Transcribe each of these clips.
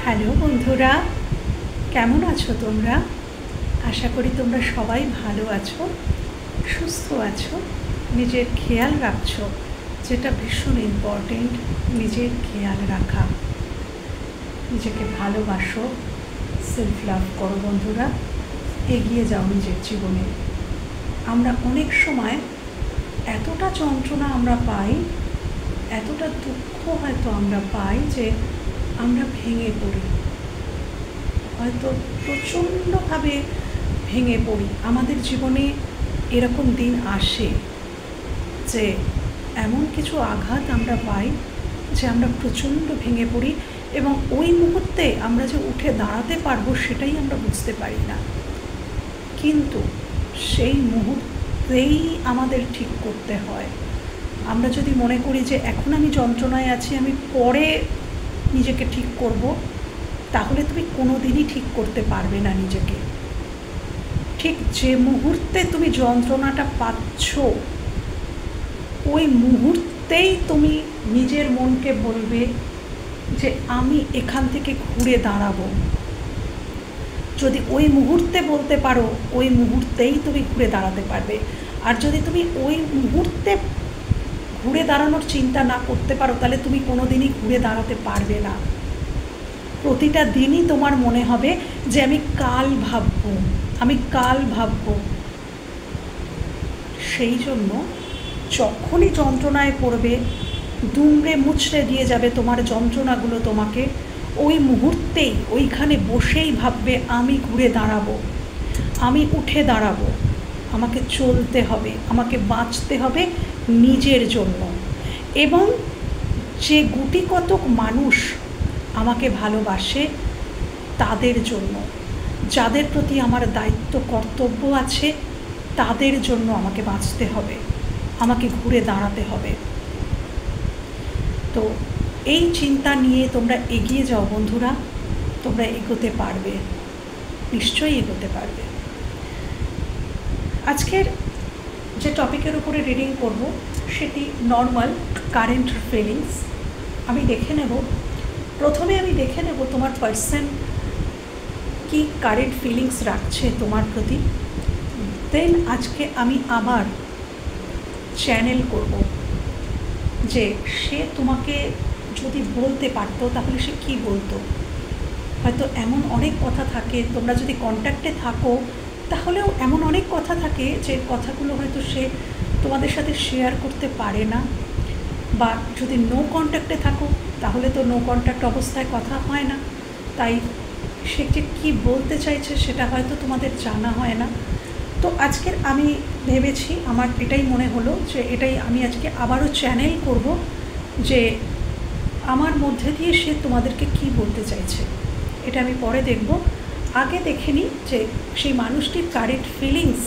Hello বন্ধুরা, কেমন আছো তোমরা? আশা করি তোমরা সবাই ভালো আছো, সুস্থ আছো, নিজের খেয়াল রাখছো, যেটা ভীষণ ইম্পর্টেন্ট। নিজের খেয়াল রাখা, নিজেকে ভালোবাসো, সেলফ লাভ করো বন্ধুরা, এগিয়ে যাও নিজের জীবনে। আমরা অনেক সময় এতটা যন্ত্রণা আমরা পাই, এতটা দুঃখ হয়তো আমরা পাই যে আমরা ভেঙে পড়ি, হয়তো প্রচণ্ডভাবে ভেঙে পড়ি। আমাদের জীবনে এরকম দিন আসে যে এমন কিছু আঘাত আমরা পাই যে আমরা প্রচণ্ড ভেঙে পড়ি, এবং ওই মুহূর্তে আমরা যে উঠে দাঁড়াতে পারবো সেটাই আমরা বুঝতে পারি না। কিন্তু সেই মুহূর্তেই আমাদের ঠিক করতে হয়। আমরা যদি মনে করি যে এখন আমি যন্ত্রণায় আছি, আমি পরে নিজেকে ঠিক করব, তাহলে তুমি কোনো দিনই ঠিক করতে পারবে না নিজেকে। ঠিক যে মুহূর্তে তুমি যন্ত্রণাটা পাচ্ছ, ওই মুহূর্তেই তুমি নিজের মনকে বলবে যে আমি এখান থেকে ঘুরে দাঁড়াবো। যদি ওই মুহূর্তে বলতে পারো, ওই মুহূর্তেই তুমি ঘুরে দাঁড়াতে পারবে। আর যদি তুমি ওই মুহূর্তে ঘুরে দাঁড়ানোর চিন্তা না করতে পারো, তাহলে তুমি কোনো দিনই ঘুরে দাঁড়াতে পারবে না। প্রতিটা দিনই তোমার মনে হবে যে আমি কাল ভাববো, আমি কাল ভাববো। সেই জন্য যখনই যন্ত্রণায় পড়বে, দুমড়ে মুচড়ে দিয়ে যাবে তোমার যন্ত্রণাগুলো তোমাকে, ওই মুহূর্তেই ওইখানে বসেই ভাববে আমি ঘুরে দাঁড়াবো, আমি উঠে দাঁড়াবো, আমাকে চলতে হবে, আমাকে বাঁচতে হবে নিজের জন্য। এবং যে গুটি কতক মানুষ আমাকে ভালোবাসে তাদের জন্য, যাদের প্রতি আমার দায়িত্ব কর্তব্য আছে, তাদের জন্য আমাকে বাঁচতে হবে, আমাকে ঘুরে দাঁড়াতে হবে। তো এই চিন্তা নিয়ে তোমরা এগিয়ে যাও বন্ধুরা, তোমরা এগোতে পারবে, নিশ্চয়ই এগোতে পারবে। আজকের যে টপিকের উপরে রিডিং করব সেটি নর্মাল কারেন্ট ফিলিংস। আমি দেখে নেব, প্রথমে আমি দেখে নেব তোমার পার্সন কি কারেন্ট ফিলিংস রাখছে তোমার প্রতি। দেন আজকে আমি আবার চ্যানেল করব যে সে তোমাকে যদি বলতে পারতো তাহলে সে কী বলতো। হয়তো এমন অনেক কথা থাকে, তোমরা যদি কন্ট্যাক্টে থাকো তাহলেও এমন অনেক কথা থাকে যে কথাগুলো হয়তো সে তোমাদের সাথে শেয়ার করতে পারে না। বা যদি নো কন্ট্যাক্টে থাকো তাহলে তো নো কন্ট্যাক্ট অবস্থায় কথা হয় না, তাই সে যে কী বলতে চাইছে সেটা হয়তো তোমাদের জানা হয় না। তো আজকের আমি ভেবেছি, আমার এটাই মনে হলো যে এটাই আমি আজকে আবারও চ্যানেল করব যে আমার মধ্যে দিয়ে সে তোমাদেরকে কী বলতে চাইছে। এটা আমি পরে দেখব, আগে দেখে নিই যে সেই মানুষটির কারেন্ট ফিলিংস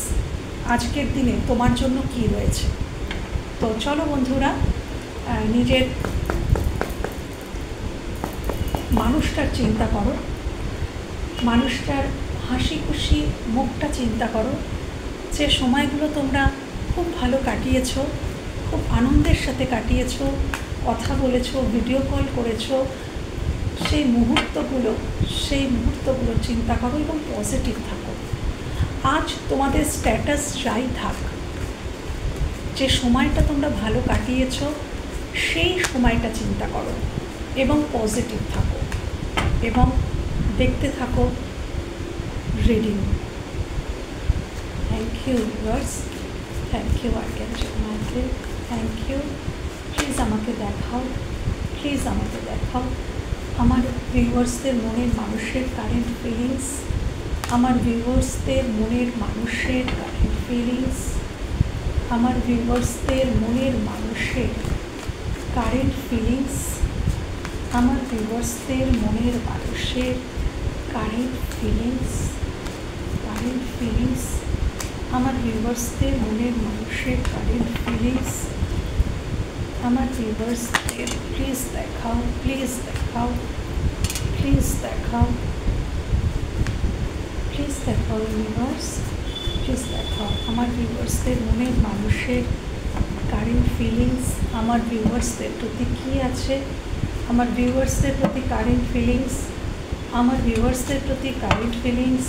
আজকের দিনে তোমার জন্য কী রয়েছে। তো চলো বন্ধুরা, নিজের মানুষটার চিন্তা করো, মানুষটার হাসি খুশি মুখটা চিন্তা করো, যে সময়গুলো তোমরা খুব ভালো কাটিয়েছো, খুব আনন্দের সাথে কাটিয়েছো, কথা বলেছো, ভিডিও কল করেছো, সেই মুহূর্তগুলো চিন্তা করো এবং পজিটিভ থাকো। আজ তোমাদের স্ট্যাটাস যাই থাক, যে সময়টা তোমরা ভালো কাটিয়েছো সেই সময়টা চিন্তা করো এবং পজিটিভ থাকো এবং দেখতে থাকো reading. Thank you viewers, thank you archangel Michael, thank you. Please আমাকে দেখাও, প্লিজ আমাকে দেখাও আমার ভিউয়ার্সদের মনের মানুষের কারেন্ট ফিলিংস, আমার ভিউয়ার্সদের মনের মানুষের কারেন্ট ফিলিংস, আমার ভিউয়ার্সদের মনের মানুষের কারেন্ট ফিলিংস, আমার ভিউয়ার্সদের মনের মানুষের কারেন্ট ফিলিংস, কারেন্ট ফিলিংস, আমার ভিউয়ার্সদের মনের মানুষের কারেন্ট ফিলিংস, আমার ভিউয়ার্সদের প্লিজ দেখাও, প্লিজ দেখাও, প্লিজ দেখাও, প্লিজ দেখাও ইউনিভার্স, প্লিজ দেখাও আমার ভিউয়ার্সদের মনের মানুষের কারেন্ট ফিলিংস, আমার ভিউয়ার্সদের প্রতি কী আছে, আমার ভিউয়ার্সদের প্রতি কারেন্ট ফিলিংস, আমার ভিউয়ার্সদের প্রতি কারেন্ট ফিলিংস,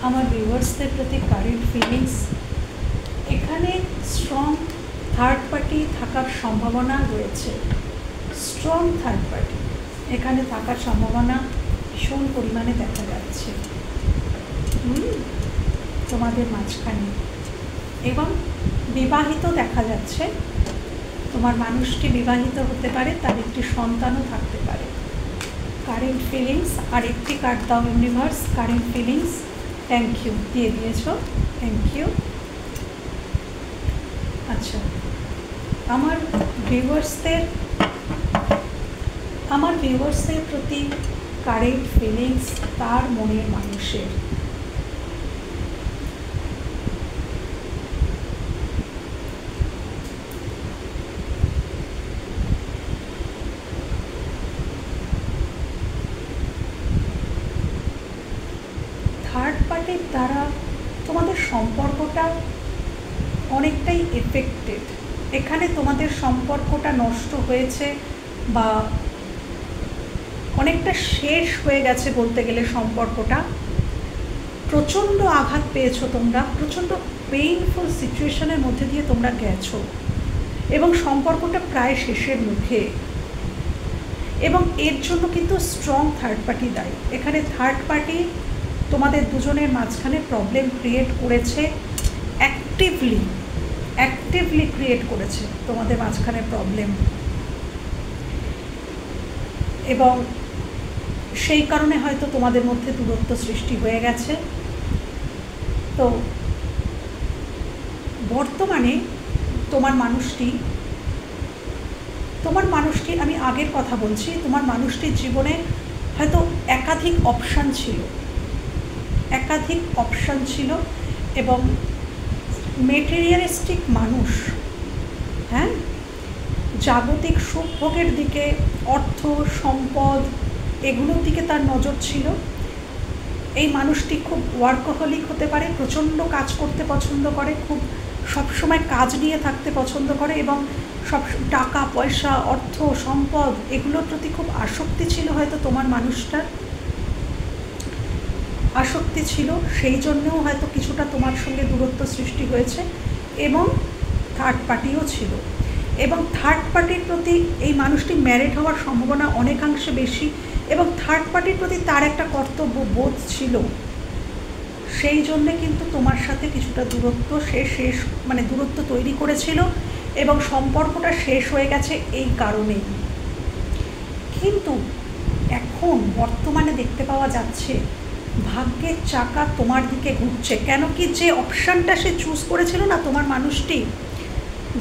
আমার ভিউয়ার্সদের প্রতি কারেন্ট ফিলিংস। এখানে স্ট্রং থার্ড পার্টি থাকার সম্ভাবনা রয়েছে, স্ট্রং থার্ড পার্টি এখানে থাকার সম্ভাবনা ভীষণ পরিমাণে দেখা যাচ্ছে তোমাদের মাঝখানে। এবং বিবাহিত দেখা যাচ্ছে, তোমার মানুষটি বিবাহিত হতে পারে, তার একটি সন্তানও থাকতে পারে। কারেন্ট ফিলিংস, আর একটি কার্ড দাও universe, current feelings. Thank you, দিয়ে দিয়েছ, থ্যাংক ইউ। আচ্ছা, আমার ভিউয়ার্সদের প্রতি কারেন্ট ফিলিংস তার মনের মানুষের। থার্ড পার্টির দ্বারা তোমাদের সম্পর্কটা অনেকটাই এফেক্টেড। এখানে তোমাদের সম্পর্কটা নষ্ট হয়েছে বা অনেকটা শেষ হয়ে গেছে বলতে গেলে। সম্পর্কটা প্রচণ্ড আঘাত পেয়েছো তোমরা, প্রচণ্ড পেইনফুল সিচুয়েশনের মধ্যে দিয়ে তোমরা গেছো এবং সম্পর্কটা প্রায় শেষের মুখে। এবং এর জন্য কিন্তু স্ট্রং থার্ড পার্টি দায়ী। এখানে থার্ড পার্টি তোমাদের দুজনের মাঝখানে প্রবলেম ক্রিয়েট করেছে, অ্যাক্টিভলি ক্রিয়েট করেছে তোমাদের মাঝখানে প্রবলেম। এবং সেই কারণে হয়তো তোমাদের মধ্যে দূরত্ব সৃষ্টি হয়ে গেছে। তো বর্তমানে তোমার মানুষটি আমি আগের কথা বলছি, তোমার মানুষটির জীবনে হয়তো একাধিক অপশান ছিল এবং মেটেরিয়ালিস্টিক মানুষ, হ্যাঁ, জাগতিক সুখভোগের দিকে, অর্থ সম্পদ এগুলোর দিকে তার নজর ছিল। এই মানুষটি খুব ওয়ার্কহলিক হতে পারে, প্রচণ্ড কাজ করতে পছন্দ করে, খুব সবসময় কাজ নিয়ে থাকতে পছন্দ করে এবং সব টাকা পয়সা অর্থ সম্পদ এগুলোর প্রতি খুব আসক্তি ছিল হয়তো তোমার মানুষটার, আসক্তি ছিল। সেই জন্যও হয়তো কিছুটা তোমার সঙ্গে দূরত্ব সৃষ্টি হয়েছে। এবং থার্ড পার্টিও ছিল, এবং থার্ড পার্টির প্রতি এই মানুষটি ম্যারিড হওয়ার সম্ভাবনা অনেকাংশে বেশি এবং থার্ড পার্টির প্রতি তার একটা কর্তব্য বোধ ছিল। সেই জন্যে কিন্তু তোমার সাথে কিছুটা দূরত্ব দূরত্ব তৈরি করেছিল এবং সম্পর্কটা শেষ হয়ে গেছে এই কারণেই। কিন্তু এখন বর্তমানে দেখতে পাওয়া যাচ্ছে ভাগ্যের চাকা তোমার দিকে ঘুরছে। কেন কি, যে অপশানটা সে চুজ করেছিল না, তোমার মানুষটি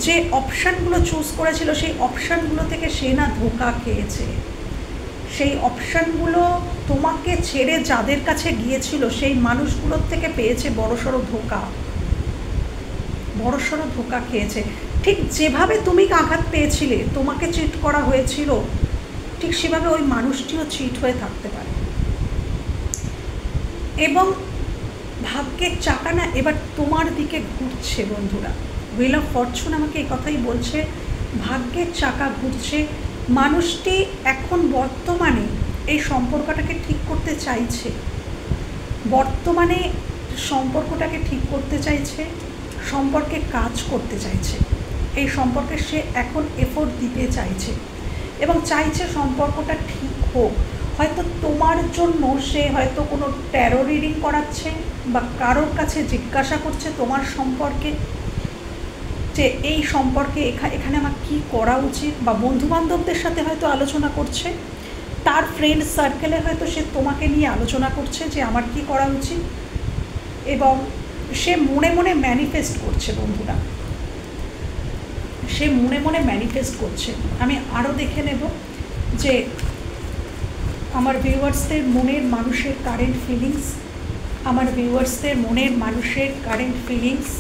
যে অপশানগুলো চুজ করেছিল সেই অপশানগুলো থেকে সে না ধোঁকা খেয়েছে। সেই অপশানগুলো তোমাকে ছেড়ে যাদের কাছে গিয়েছিল সেই মানুষগুলোর থেকে পেয়েছে বড়সড় ধোঁকা খেয়েছে। ঠিক যেভাবে তুমি আঘাত পেয়েছিলে, তোমাকে চিট করা হয়েছিল, ঠিক সেভাবে ওই মানুষটিও চিট হয়ে থাকতে পারে। এবং ভাগ্যের চাকা না এবার তোমার দিকে ঘুরছে বন্ধুরা। হুইল অফ ফরচুন আমাকে এই কথাই বলছে, ভাগ্যের চাকা ঘুরছে। মানুষটি এখন বর্তমানে এই সম্পর্কটাকে ঠিক করতে চাইছে, সম্পর্কে কাজ করতে চাইছে, এই সম্পর্কে সে এখন এফোর্ট দিতে চাইছে এবং চাইছে সম্পর্কটা ঠিক হোক। হয়তো তোমার জন্য সে হয়তো কোনো ট্যারো রিডিং করাচ্ছে বা কারোর কাছে জিজ্ঞাসা করছে তোমার সম্পর্কে, যে এই সম্পর্কে এখানে আমার কী করা উচিত, বা বন্ধুবান্ধবদের সাথে হয়তো আলোচনা করছে, তার ফ্রেন্ড সার্কেলে হয়তো সে তোমাকে নিয়ে আলোচনা করছে যে আমার কী করা উচিত। এবং সে মনে মনে ম্যানিফেস্ট করছে বন্ধুরা, সে মনে মনে ম্যানিফেস্ট করছে। আমি আরও দেখে নেব যে আমার ভিউয়ার্সদের মনের মানুষের কারেন্ট ফিলিংস, আমার ভিউয়ার্সদের মনের মানুষের কারেন্ট ফিলিংস,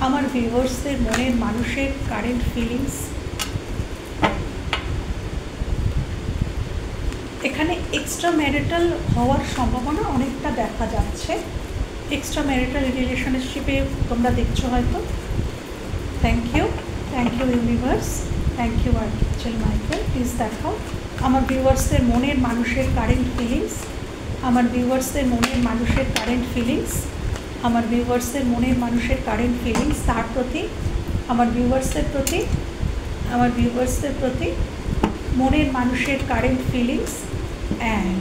আমার ভিউয়ার্সদের মনের মানুষের কারেন্ট ফিলিংস। এখানে এক্সট্রা ম্যারিটাল হওয়ার সম্ভাবনা অনেকটা দেখা যাচ্ছে। এক্সট্রা ম্যারিটাল রিলেশনশিপে তোমরা দেখছো হয়তো। Thank you universe, thank you archangel Michael. Please দেখাও আমার ভিউয়ার্সদের মনের মানুষের কারেন্ট ফিলিংস, আমার ভিউয়ার্সদের মনের মানুষের কারেন্ট ফিলিংস, আমার ভিউয়ার্সদের মনের মানুষের কারেন্ট ফিলিংস, তার প্রতি আমার ভিউয়ার্সদের প্রতি মনের মানুষের কারেন্ট ফিলিংস। অ্যান্ড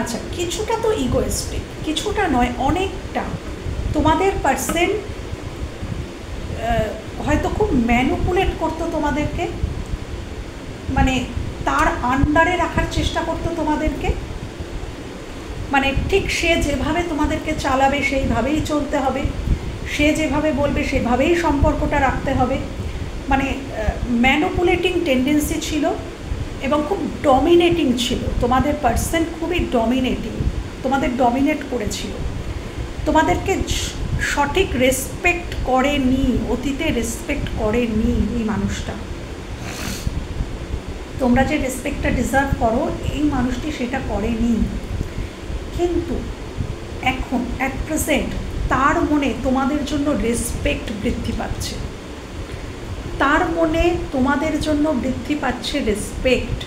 আচ্ছা, কিছুটা তো ইগোয়েস্টিক, কিছুটা নয়, অনেকটা। তোমাদের পার্সন হয়তো খুব ম্যানিপুলেট করতো তোমাদেরকে, মানে তার আন্ডারে রাখার চেষ্টা করতো তোমাদেরকে, মানে ঠিক সে যেভাবে তোমাদেরকে চালাবে সেইভাবেই চলতে হবে, সে যেভাবে বলবে সেভাবেই সম্পর্কটা রাখতে হবে। মানে ম্যানিপুলেটিং টেন্ডেন্সি ছিল এবং খুব ডমিনেটিং ছিল। তোমাদের পার্সন খুবই ডমিনেটিং, তোমাদের ডমিনেট করেছিল, তোমাদেরকে সঠিক রেসপেক্ট করেনি, অতীতে রেসপেক্ট করেনি এই মানুষটা। তোমরা যে রেসপেক্টটা ডিজার্ভ করো এই মানুষটি সেটা করেনি। কিন্তু এখন অ্যাট প্রেজেন্ট তার মনে তোমাদের জন্য রেসপেক্ট বৃদ্ধি পাচ্ছে, তার মনে তোমাদের জন্য বৃদ্ধি পাচ্ছে রেসপেক্ট।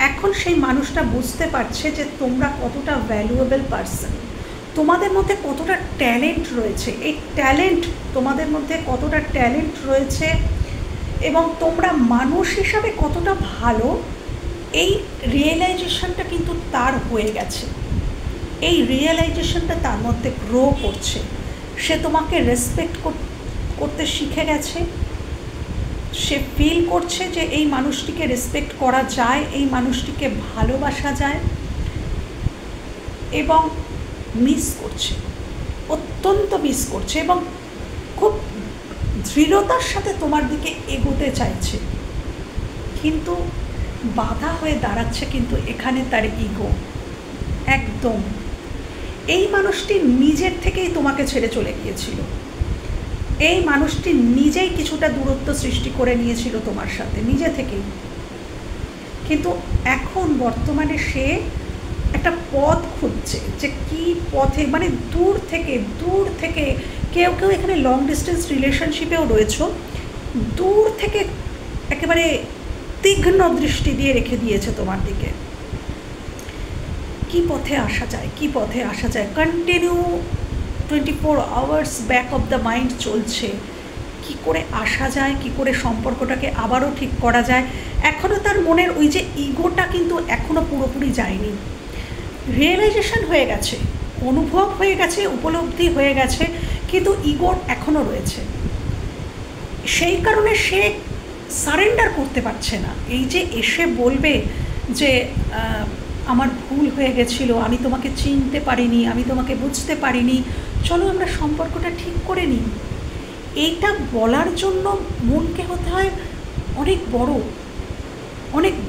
এখন সেই মানুষটা বুঝতে পারছে যে তোমরা কতটা ভ্যালুয়েবল পারসন, তোমাদের মধ্যে কতটা ট্যালেন্ট রয়েছে, এই ট্যালেন্ট তোমাদের মধ্যে কতটা ট্যালেন্ট রয়েছে এবং তোমরা মানুষ হিসাবে কতটা ভালো, এই রিয়েলাইজেশনটা কিন্তু তার হয়ে গেছে। এই রিয়েলাইজেশনটা তার মধ্যে গ্রো করছে। সে তোমাকে রেসপেক্ট করতে শিখে গেছে, সে ফিল করছে যে এই মানুষটিকে রেসপেক্ট করা যায়, এই মানুষটিকে ভালোবাসা যায়, এবং মিস করছে, অত্যন্ত মিস করছে এবং খুব দৃঢ়তার সাথে তোমার দিকে এগোতে চাইছে। কিন্তু বাধা হয়ে দাঁড়াচ্ছে কিন্তু এখানে তার ইগো। একদম এই মানুষটি নিজের থেকেই তোমাকে ছেড়ে চলে গিয়েছিল, এই মানুষটি নিজেই কিছুটা দূরত্ব সৃষ্টি করে নিয়েছিল তোমার সাথে নিজে থেকেই। কিন্তু এখন বর্তমানে সে একটা পথ খুঁজছে যে কি পথে, মানে দূর থেকে কেউ এখানে লং ডিস্টেন্স রিলেশনশিপেও রয়েছে, দূর থেকে একেবারে তীক্ষ্ণ দৃষ্টি দিয়ে রেখে দিয়েছে তোমার দিকে। কি পথে আসা যায়, continue 24 hours back of the mind চলছে, কি করে আসা যায়, কি করে সম্পর্কটাকে আবারও ঠিক করা যায়। এখনও তার মনের ওই যে ইগোটা কিন্তু এখনও পুরোপুরি যায়নি, রিয়েলাইজেশন হয়ে গেছে, অনুভব হয়ে গেছে, উপলব্ধি হয়ে গেছে, কিন্তু ইগোর এখনও রয়েছে। সেই কারণে সে সারেন্ডার করতে পারছে না। এই যে এসে বলবে যে আমার ভুল হয়ে গেছিলো, আমি তোমাকে চিনতে পারিনি, আমি তোমাকে বুঝতে পারিনি, চলো আমরা সম্পর্কটা ঠিক করে নিই, এইটা বলার জন্য মনকে হতে হয় অনেক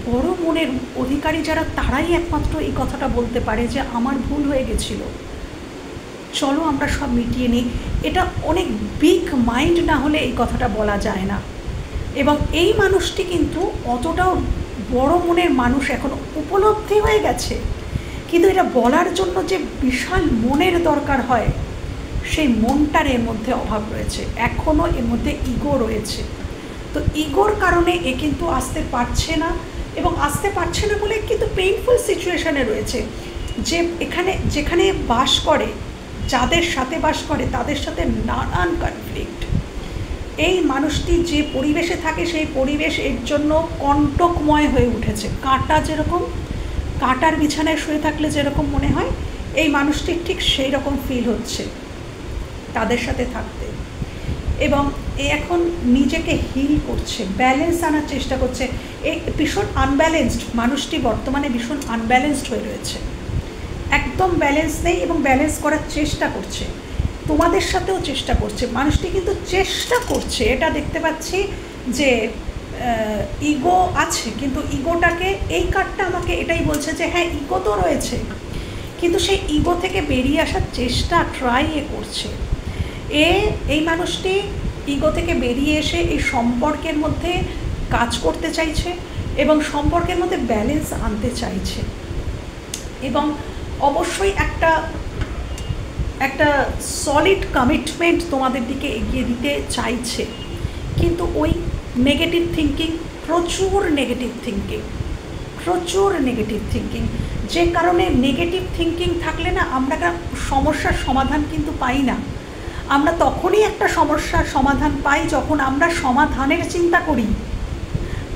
বড় মনের অধিকারী যারা, তারাই একমাত্র এই কথাটা বলতে পারে যে আমার ভুল হয়ে গেছিল, চলো আমরা সব মিটিয়ে নিই। এটা অনেক বিগ মাইন্ড না হলে এই কথাটা বলা যায় না। এবং এই মানুষটি কিন্তু অতটাও বড় মনের মানুষ এখন উপলব্ধি হয়ে গেছে, কিন্তু এটা বলার জন্য যে বিশাল মনের দরকার হয়, সেই মনটার এর মধ্যে অভাব রয়েছে, এখনও এর মধ্যে ইগো রয়েছে। তো ইগোর কারণে এ কিন্তু আসতে পারছে না, এবং আসতে পারছে না বলে কিন্তু পেইনফুল সিচুয়েশানে রয়েছে। যে যেখানে বাস করে, যাদের সাথে বাস করে তাদের সাথে নানান কনফ্লিক্ট। এই মানুষটি যে পরিবেশে থাকে সেই পরিবেশ এর জন্য কণ্টকময় হয়ে উঠেছে। কাঁটার বিছানায় শুয়ে থাকলে যেরকম মনে হয়, এই মানুষটির ঠিক সেই রকম ফিল হচ্ছে তাদের সাথে থাকতে। এবং এখন নিজেকে হিল করছে, ব্যালেন্স আনার চেষ্টা করছে। এই ভীষণ আনব্যালেন্সড মানুষটি, বর্তমানে ভীষণ আনব্যালেন্সড হয়ে রয়েছে, একদম ব্যালেন্স নেই, এবং ব্যালেন্স করার চেষ্টা করছে, তোমাদের সাথেও চেষ্টা করছে। মানুষটি কিন্তু চেষ্টা করছে, এটা দেখতে পাচ্ছি যে ইগো আছে, কিন্তু ইগোটাকে, এই কার্ডটা আমাকে এটাই বলছে যে হ্যাঁ ইগো তো রয়েছে, কিন্তু সেই ইগো থেকে বেরিয়ে আসার চেষ্টা ট্রাই করছে। এই মানুষটি ইগো থেকে বেরিয়ে এসে এই সম্পর্কের মধ্যে কাজ করতে চাইছে এবং সম্পর্কের মধ্যে ব্যালেন্স আনতে চাইছে, এবং অবশ্যই একটা সলিড কমিটমেন্ট তোমাদের দিকে এগিয়ে দিতে চাইছে। কিন্তু ওই নেগেটিভ থিঙ্কিং, প্রচুর নেগেটিভ থিঙ্কিং যে কারণে নেগেটিভ থিঙ্কিং থাকলে না আমরা সমস্যার সমাধান কিন্তু পাই না। আমরা তখনই একটা সমস্যার সমাধান পাই যখন আমরা সমাধানের চিন্তা করি।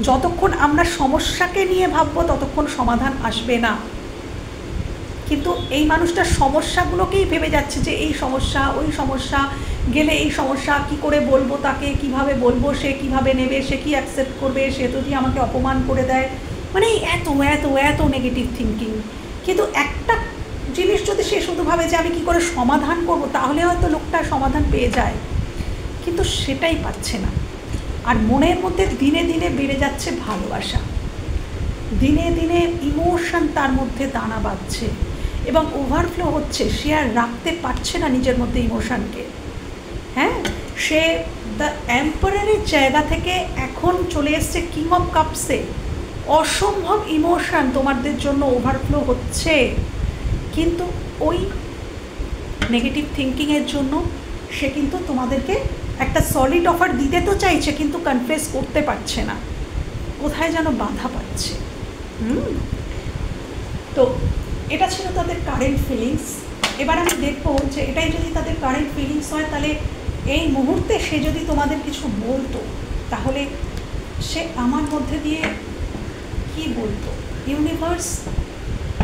যতক্ষণ আমরা সমস্যাকে নিয়ে ভাববো ততক্ষণ সমাধান আসবে না। কিন্তু এই মানুষটার সমস্যাগুলোকেই ভেবে যাচ্ছে যে এই সমস্যা, ওই সমস্যা, গেলে এই সমস্যা, কি করে বলবো তাকে, কিভাবে বলবো, সে কিভাবে নেবে, সে কি অ্যাকসেপ্ট করবে, সে যদি আমাকে অপমান করে দেয়, মানে এত এত এত নেগেটিভ থিঙ্কিং। কিন্তু একটা জিনিস যদি সে শুধু ভাবে যে আমি কি করে সমাধান করব, তাহলে হয়তো লোকটা সমাধান পেয়ে যায়, কিন্তু সেটাই পাচ্ছে না। আর মনের মধ্যে দিনে দিনে বেড়ে যাচ্ছে ভালোবাসা, দিনে দিনে ইমোশন তার মধ্যে দানা বাঁধছে এবং ওভারফ্লো হচ্ছে। সে আর রাখতে পারছে না নিজের মধ্যে ইমোশনকে। হ্যাঁ, সে দ্য এম্পারারের জায়গা থেকে এখন চলে এসছে কিং অফ কাপসে। অসম্ভব ইমোশন তোমাদের জন্য ওভারফ্লো হচ্ছে, কিন্তু ওই নেগেটিভ থিঙ্কিংয়ের জন্য সে কিন্তু তোমাদেরকে একটা সলিড অফার দিতে তো চাইছে, কিন্তু কনফেস করতে পারছে না, কোথায় যেন বাধা পাচ্ছে। তো এটা ছিল তাদের কারেন্ট ফিলিংস। এবার আমি দেখবো যে এটাই যদি তাদের কারেন্ট ফিলিংস হয়, তাহলে এই মুহূর্তে সে যদি তোমাদের কিছু বলতো, তাহলে সে আমার মধ্যে দিয়ে কি বলতো। ইউনিভার্স,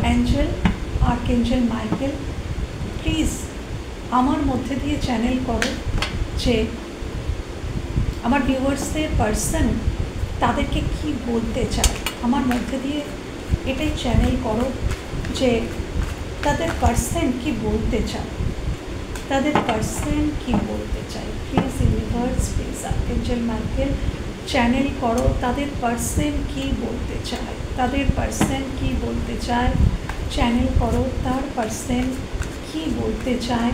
অ্যাঞ্জেল, আর্কএঞ্জেল মাইকেল, প্লিজ আমার মধ্যে দিয়ে চ্যানেল করো যে আমার ভিউয়ার্সদের পার্সন তাদেরকে কি বলতে চায়। আমার মধ্যে দিয়ে এটাই চ্যানেল করো যে তাদের পার্সন কি বলতে চায়, তাদের পার্সন কি বলতে চায়। Please universe, please archangel Michael, channel করো তাদের পার্সন কি বলতে চায়, তাদের পার্সন কি বলতে চায়। চ্যানেল করো তার পার্সন কি বলতে চায়,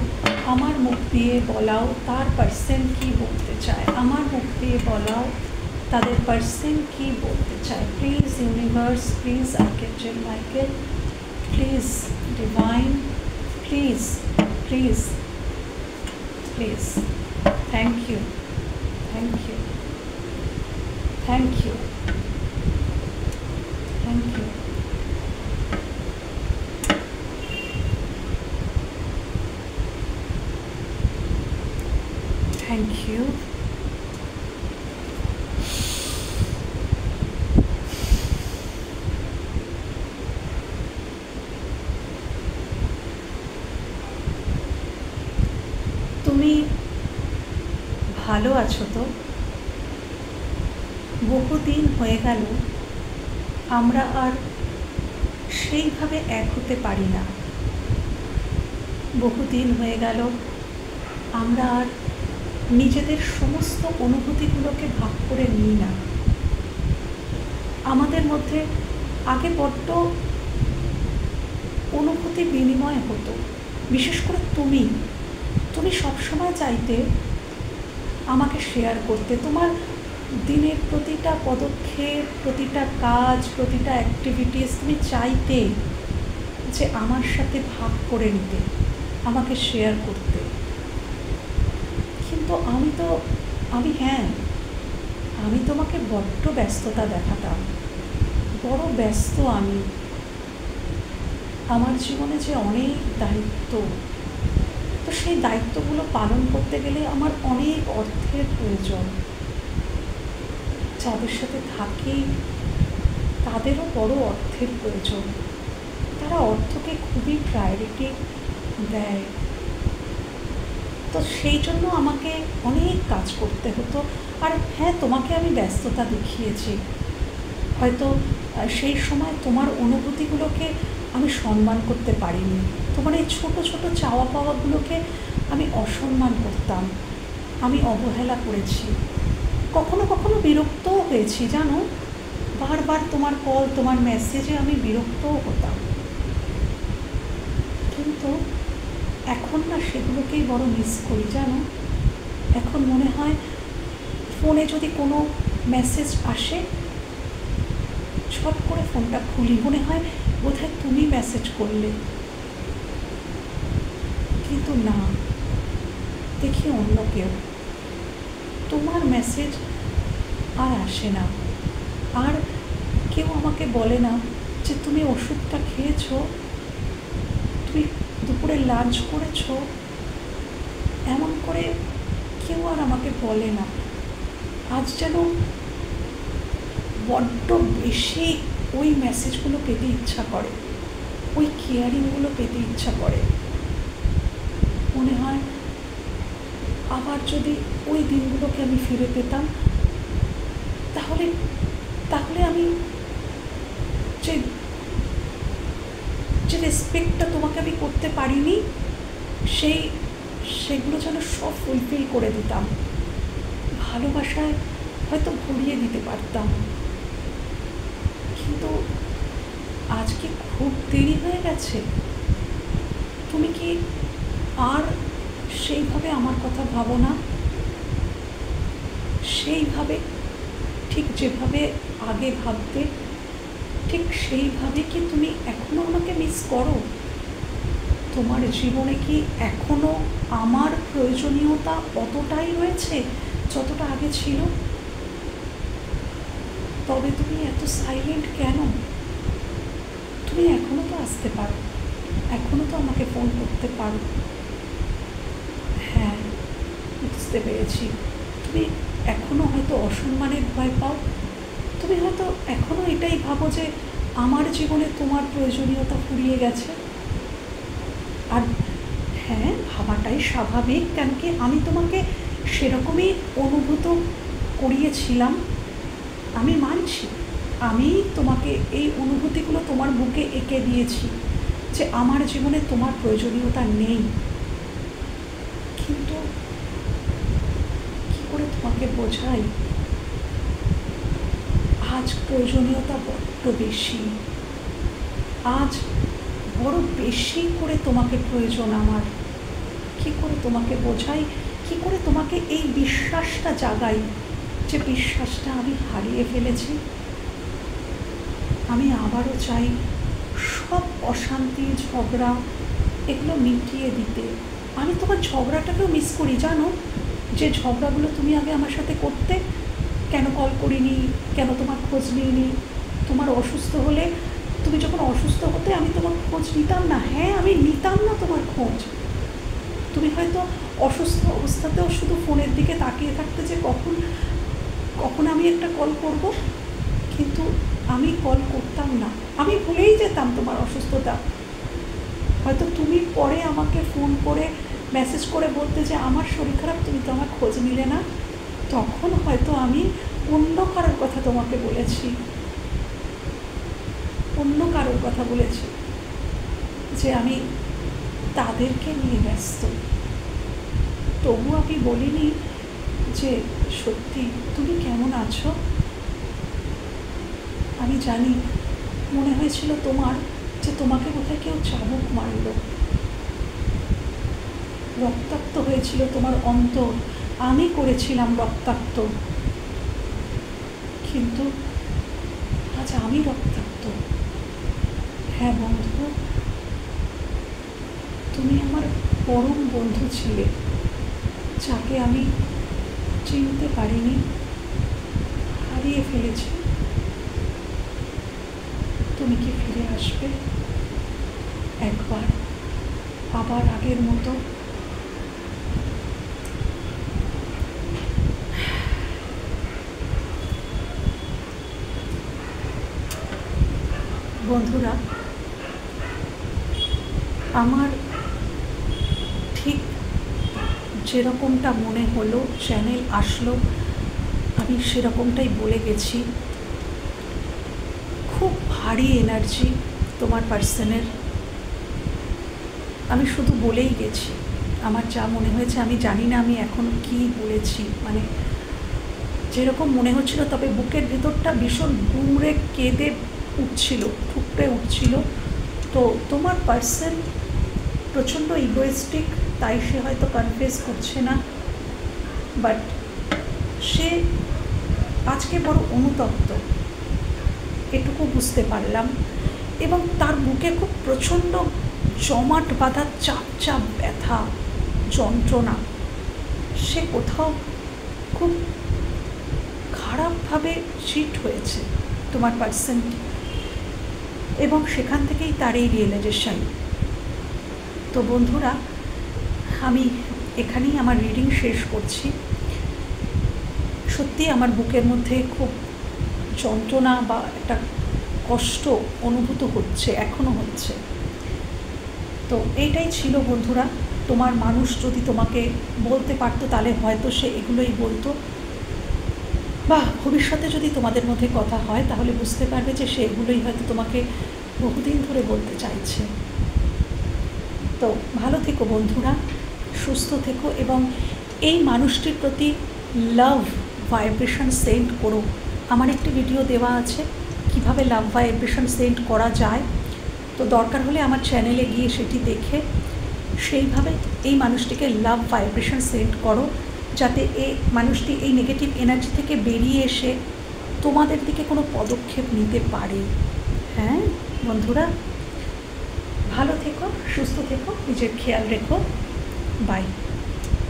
আমার মুখ দিয়ে বলাও তার পার্সন কি বলতে চায়, আমার মুখ দিয়ে বলাও তাদের পার্সন কি বলতে চায়। Please universe, please archangel Michael, please divine, please please please. Thank you, thank you, thank you, thank you. Thank you. তুমি ভালো আছো তো? বহুদিন হয়ে গেল আমরা আর সেইভাবে এক হতে পারি না। বহুদিন হয়ে গেল আমরা আর নিজেদের সমস্ত অনুভূতিগুলোকে ভাগ করে নিই না। আমাদের মধ্যে আগে বড্ড অনুভূতি বিনিময় হতো। বিশেষ করে তুমি সবসময় চাইতে আমাকে শেয়ার করতে। তোমার দিনের প্রতিটা পদক্ষেপ, প্রতিটা কাজ, প্রতিটা অ্যাক্টিভিটিস তুমি চাইতে যে আমার সাথে ভাগ করে নিতে, আমাকে শেয়ার করতে। কিন্তু আমি তোমাকে বড্ড ব্যস্ততা দেখাতাম, বড় ব্যস্ত আমি। আমার জীবনে যে অনেক দায়িত্ব, তো সেই দায়িত্বগুলো পালন করতে গেলে আমার অনেক অর্থের প্রয়োজন। যাদের সাথে থাকি তাদেরও বড় অর্থের প্রয়োজন। তারা অর্থকে খুবই প্রায়োরিটি দেয়। তো সেই জন্য আমাকে অনেক কাজ করতে হতো। আর হ্যাঁ, তোমাকে আমি ব্যস্ততা দেখিয়েছি, হয়তো সেই সময় তোমার অনুভূতিগুলোকে আমি সম্মান করতে পারিনি। তোমার এই ছোট ছোট চাওয়া পাওয়াগুলোকে আমি অসম্মান করতাম, আমি অবহেলা করেছি। কখনো কখনো বিরক্তও হয়েছি, জানো। বারবার তোমার কল, তোমার মেসেজে আমি বিরক্তও হতাম। কিন্তু এখন না সেগুলোকেই বড় মিস করি, জানো। এখন মনে হয় ফোনে যদি কোনো মেসেজ আসে, ছট করে ফোনটা খুলি, মনে হয় বোধহয় তুমি মেসেজ করলে। কিন্তু না, দেখি অন্য কেউ। তোমার মেসেজ আর আসে না, আর কেউ আমাকে বলে না যে তুমি ওষুধটা খেয়েছো, তুমি দুপুরে লাঞ্চ করেছো, এমন করে কেউ আর আমাকে বলে না। আজ যেন বড্ড বেশি ওই মেসেজগুলো পেতে ইচ্ছা করে, ওই কেয়ারিংগুলো পেতে ইচ্ছা করে। মনে হয় আবার যদি ওই দিনগুলোকে আমি ফিরে পেতাম, তাহলে তাহলে আমি যে যে রেসপেক্টটা তোমাকে আমি করতে পারিনি, সেগুলো যেন সব ফুলফিল করে দিতাম, ভালোবাসায় হয়তো ভরিয়ে দিতে পারতাম। কিন্তু আজকে খুব দেরি হয়ে গেছে। তুমি কি আর সেইভাবে আমার কথা ভাবো না? সেইভাবে, ঠিক যেভাবে আগে ভাবতে, ঠিক সেইভাবে কি তুমি এখনো আমাকে মিস করো? তোমার জীবনে কি এখনো আমার প্রয়োজনীয়তা অতটাই রয়েছে যতটা আগে ছিল? তবে তুমি এত সাইলেন্ট কেন? তুমি এখনো তো আসতে পারো, এখনো তো আমাকে ফোন করতে পারো। হ্যাঁ, বুঝতে পেরেছি, তুমি এখনো হয়তো অসম্মানের ভয় পাও। তুমি হয়তো এখনো এটাই ভাবো যে আমার জীবনে তোমার প্রয়োজনীয়তা ফুরিয়ে গেছে। আর হ্যাঁ, ভাবাটাই স্বাভাবিক, কেন কি আমি তোমাকে সেরকমই অনুভূত করিয়েছিলাম। আমি মানছি, আমি তোমাকে এই অনুভূতিগুলো তোমার বুকে এঁকে দিয়েছি যে আমার জীবনে তোমার প্রয়োজনীয়তা নেই। কিন্তু কী করে তোমাকে বোঝাই, আজ প্রয়োজনীয়তা বড্ড বেশি। আজ বড় বেশি করে তোমাকে প্রয়োজন আমার। কী করে তোমাকে বোঝাই, কী করে তোমাকে এই বিশ্বাসটা জাগাই যে বিশ্বাসটা আমি হারিয়ে ফেলেছি। আমি আবারও চাই সব অশান্তি, ঝগড়া এগুলো মিটিয়ে দিতে। আমি তোমার ঝগড়াটাকেও মিস করি, জানো, যে ঝগড়াগুলো তুমি আগে আমার সাথে করতে। কেন কল করিনি, কেন তোমার খোঁজ নিইনি? তোমার অসুস্থ হলে, তুমি যখন অসুস্থ হতে আমি তোমার খোঁজ নিতাম না। হ্যাঁ, আমি নিতাম না তোমার খোঁজ। তুমি হয়তো অসুস্থ অবস্থাতেও শুধু ফোনের দিকে তাকিয়ে থাকতে যে কখন কখন আমি একটা কল করব, কিন্তু আমি কল করতাম না। আমি ভুলেই যেতাম তোমার অসুস্থতা। হয়তো তুমি পরে আমাকে ফোন করে মেসেজ করে বলতে যে আমার শরীর খারাপ, তুমি তো আমার খোঁজ নিলে না। তখন হয়তো আমি অন্য কারোর কথা তোমাকে বলেছি, অন্য কারোর কথা বলেছি যে আমি তাদেরকে নিয়ে ব্যস্ত। তবু আমি বলিনি যে সত্যি তুমি কেমন আছো। আমি জানি মনে হয়েছিল তোমার যে তোমাকে বোধহয় কেউ চাবুক মারল, রক্তাক্ত হয়েছিল তোমার অন্তর, আমি করেছিলাম রক্তাক্ত। কিন্তু আজ আমি রক্তাক্ত। হ্যাঁ বন্ধু, তুমি আমার পরম বন্ধু ছিলে, যাকে আমি চিনতে পারিনি, হারিয়ে ফেলেছি। তুমি কি ফিরে আসবে একবার, আবার আগের মতো? বন্ধুরা, আমার ঠিক যেরকমটা মনে হলো, চ্যানেল আসলো, আমি সেরকমটাই বলে গেছি। খুব ভারী এনার্জি তোমার পার্সনের। আমি শুধু বলেই গেছি আমার যা মনে হয়েছে। আমি জানি না আমি এখন কি বলেছি, মানে যেরকম মনে হচ্ছিল, তবে বুকের ভেতরটা ভীষণ দূরে কেঁদে উঠছিল, ঠুকরে উঠছিল। তো তোমার পার্সন প্রচণ্ড ইগোয়েস্টিক, তাই সে হয়তো কনফেস করছে না, বাট সে আজকে বড় অনুতপ্ত, এটুকু বুঝতে পারলাম। এবং তার বুকে খুব প্রচণ্ড জমাট বাঁধা চাপ চাপ ব্যথা, যন্ত্রণা। সে কোথাও খুব খারাপভাবে চিট হয়েছে তোমার পার্সনটি। এবং সেখান থেকেই তার এই রিয়েলাইজেশন। তো বন্ধুরা, আমি এখানেই আমার রিডিং শেষ করছি। সত্যি আমার বুকের মধ্যে খুব যন্ত্রণা বা একটা কষ্ট অনুভূত হচ্ছে, এখনও হচ্ছে। তো এইটাই ছিল বন্ধুরা। তোমার মানুষ যদি তোমাকে বলতে পারতো তাহলে হয়তো সে এগুলোই বলতো, বা ভবিষ্যতে যদি তোমাদের মধ্যে কথা হয় তাহলে বুঝতে পারবে যে সে এগুলোই হয়তো তোমাকে বহুদিন ধরে বলতে চাইছে। তো ভালো থেকো বন্ধুরা, সুস্থ থেকো, এবং এই মানুষটির প্রতি লাভ ভাইব্রেশন সেন্ড করো। আমার একটি ভিডিও দেওয়া আছে কিভাবে লাভ ভাইব্রেশন সেন্ড করা যায়। তো দরকার হলে আমার চ্যানেলে গিয়ে সেটি দেখে সেইভাবে এই মানুষটিকে লাভ ভাইব্রেশন সেন্ড করো, যাতে এই মানুষটি এই নেগেটিভ এনার্জি থেকে বেরিয়ে এসে তোমাদের দিকে কোনো পদক্ষেপ নিতে পারে। হ্যাঁ বন্ধুরা, ভালো থেকো, সুস্থ থেকো, নিজের খেয়াল রেখো। বাই।